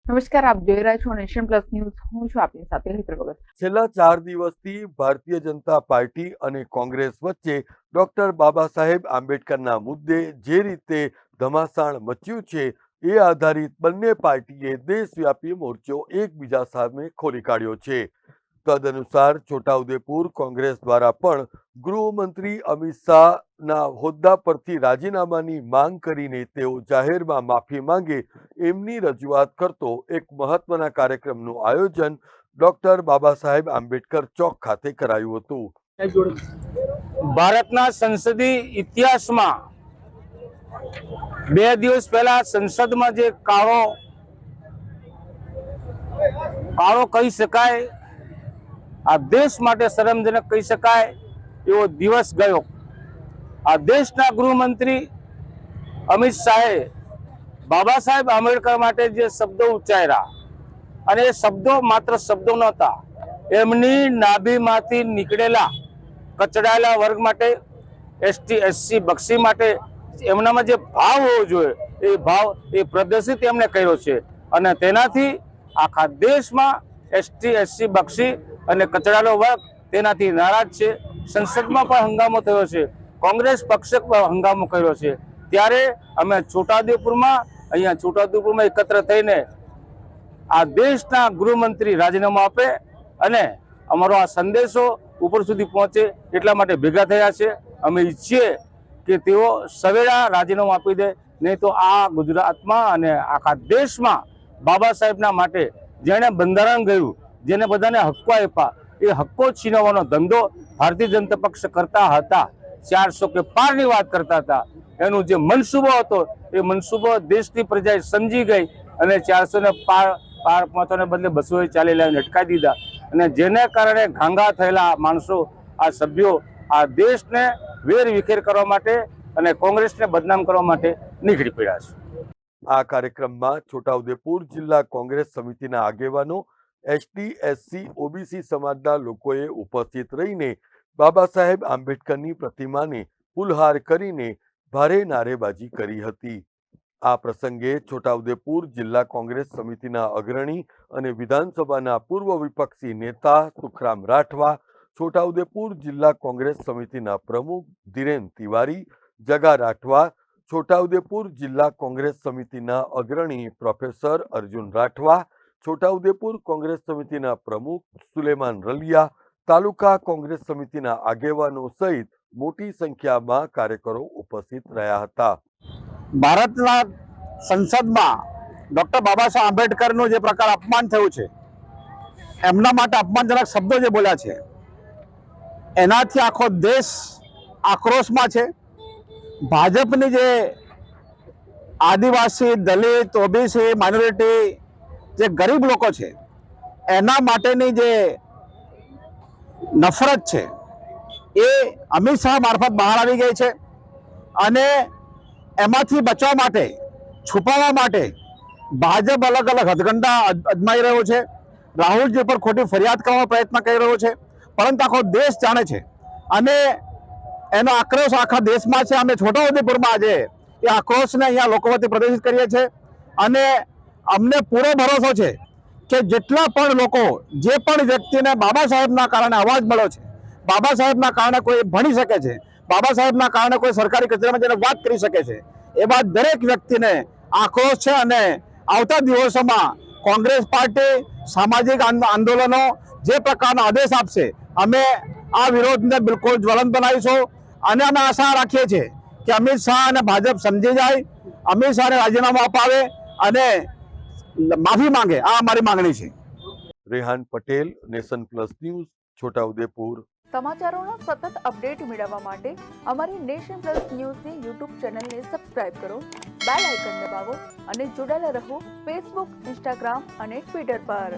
નમસ્કાર, આપ જોઈ રહ્યા છો નેશન પ્લસ ન્યૂઝ. હું છું આપની સાથે હેતર ભગત. છેલ્લા 4 દિવસથી ભારતીય જનતા પાર્ટી અને કોંગ્રેસ વચ્ચે ડોક્ટર બાબા સાહેબ આંબેડકરના મુદ્દે જે રીતે ધમાસાણ મચ્યું છે એ આધારિત બંને પાર્ટીએ દેશવ્યાપી મોરચો એકબીજા સામે ખોલી કાઢ્યો છે. તદનુસાર છોટાઉદેપુર કોંગ્રેસ દ્વારા પણ ગૃહમંત્રી અમિત શાહના હોદ્દા પરથી રાજીનામાની માંગ કરીને તેઓ જાહેરમાં માફી માંગે એમની રજૂઆત કરતો એક મહત્વના કાર્યક્રમનું આયોજન ડોક્ટર બાબા સાહેબ આંબેડકર ચોક ખાતે કરાયું હતું. ભારતના સંસદીય ઇતિહાસમાં 2 દિવસ પહેલા સંસદમાં જે કાળો કહી શકાય, આ દેશ માટે શરમજનક કહી શકાય એવો દિવસ ગયો. આ દેશના ગૃહમંત્રી અમિત શાહે બાબા સાહેબ આંબેડકર માટે જે શબ્દો ઉચ્ચાર્યા, અને એ શબ્દો માત્ર શબ્દો નહોતા, એમની નાભીમાંથી નીકળેલા કચડાયેલા વર્ગ માટે, એસટી એસસી બક્ષી માટે એમનામાં જે ભાવ હોવો જોઈએ એ ભાવ એ પ્રદર્શિત એમણે કર્યો છે. અને તેનાથી આખા દેશમાં એસટી એસસી બક્ષી અને કચડાયેલો વર્ગ તેનાથી નારાજ છે. સંસદમાં પણ હંગામો થયો છે, કોંગ્રેસ પક્ષે પણ હંગામો કર્યો છે. ત્યારે અમે છોટાઉદેપુરમાં એકત્ર થઈને આ દેશના ગૃહમંત્રી રાજીનામું આપે અને અમારો આ સંદેશો ઉપર સુધી પહોંચે એટલા માટે ભેગા થયા છે. અમે ઈચ્છીએ કે તેઓ સવેળા રાજીનામું આપી દે, નહીં તો આ ગુજરાતમાં અને આખા દેશમાં બાબા સાહેબના માટે જેણે બંધારણ ઘડ્યું, જેને બધાને હક્કો આપ્યા, એ હક્કો છીનવવાનો ધંધો ભારતીય જનતા પક્ષ કરતા હતા. 400 કે પારની વાત કરતા હતા. એનું જે મનસૂબો હતો એ મનસૂબો દેશની પ્રજાએ સમજી ગઈ અને 400 ને પાર પહોંચવાને બદલે 240 અટકાવી દીધા. અને જેને કારણે ઘાંઘા થયેલા માણસો, આ સભ્યો આ દેશને વેર વિખેર કરવા માટે અને કોંગ્રેસને બદનામ કરવા માટે નીકળી પડ્યા છે. આ કાર્યક્રમમાં છોટાઉદેપુર જિલ્લા કોંગ્રેસ સમિતિના આગેવાનો, એસટી એસસી ઓબીસી સમાજના લોકોએ ઉપસ્થિત રહીને બાબા સાહેબ આંબેડકરની પ્રતિમાને ફૂલહાર કરીને ભારે નારેબાજી કરી હતી. આ પ્રસંગે છોટાઉદેપુર જિલ્લા કોંગ્રેસ સમિતિના અગ્રણી અને વિધાનસભાના પૂર્વ વિપક્ષી નેતા સુખરામ રાઠવા, છોટાઉદેપુર જિલ્લા કોંગ્રેસ સમિતિના પ્રમુખ ધીરેન તિવારી, જગા રાઠવા, છોટાઉદેપુર જિલ્લા કોંગ્રેસ સમિતિના અગ્રણી પ્રોફેસર અર્જુન રાઠવા, છોટાઉદેપુર કોંગ્રેસ સમિતિના પ્રમુખ સુલેમાન રલિયા, તાલુકા કોંગ્રેસ સમિતિના આગેવાનો સહિત મોટી સંખ્યામાં કાર્યકરો ઉપસ્થિત રહ્યા હતા. ભારતના સંસદમાં ડોક્ટર બાબા સાહેબ આંબેડકરનું જે પ્રકાર અપમાન થયું છે, એમના માટે અપમાનજનક શબ્દો જે બોલ્યા છે, એનાથી આખો દેશ આક્રોશમાં છે. ભાજપની જે આદિવાસી, દલિત, ઓબીસી, માઇનોરિટી જે ગરીબ લોકો છે એના માટેની જે નફરત છે એ અમિત શાહ મારફત બહાર આવી ગઈ છે. અને એમાંથી બચવા માટે, છુપાવવા માટે ભાજપ અલગ અલગ હથગંડા અજમાઈ રહ્યો છે. રાહુલજી પર ખોટી ફરિયાદ કરવાનો પ્રયત્ન કરી રહ્યો છે, પરંતુ આખો દેશ જાણે છે અને એનો આક્રોશ આખા દેશમાં છે. અમે છોટાઉદેપુરમાં આજે એ આક્રોશને અહીંયા લોકો વચ્ચે પ્રદર્શિત કરીએ છીએ અને અમને પૂરો ભરોસો છે કે જેટલા પણ લોકો, જે પણ વ્યક્તિને બાબા સાહેબના કારણે અવાજ મળ્યો છે, બાબા સાહેબના કારણે કોઈ ભણી શકે છે, બાબા સાહેબના કારણે કોઈ સરકારી કચેરીમાં જઈને વાત કરી શકે છે, એવા દરેક વ્યક્તિને આક્રોશ છે. અને આવતા દિવસોમાં કોંગ્રેસ પાર્ટી, સામાજિક આંદોલનો જે પ્રકારનો આદેશ આપશે, અમે આ વિરોધને બિલકુલ જ્વલંત બનાવીશું. અને અમે આશા રાખીએ છીએ કે અમિત શાહ અને ભાજપ સમજી જાય, અમિત શાહને રાજીનામું અપાવે અને માફી માંગે. આ અમારી માંગણી છે. Rehan Patel, nation plus news, Chhota Udepur. સમાચારોના સતત અપડેટ મેળવવા માટે અમારી નેશન પ્લસ ન્યૂઝની યુટ્યુબ ચેનલને સબસ્ક્રાઇબ કરો, બેલ આઇકન દબાવો અને જોડાયેલા રહો ફેસબુક, ઇન્સ્ટાગ્રામ અને ટ્વિટર પર.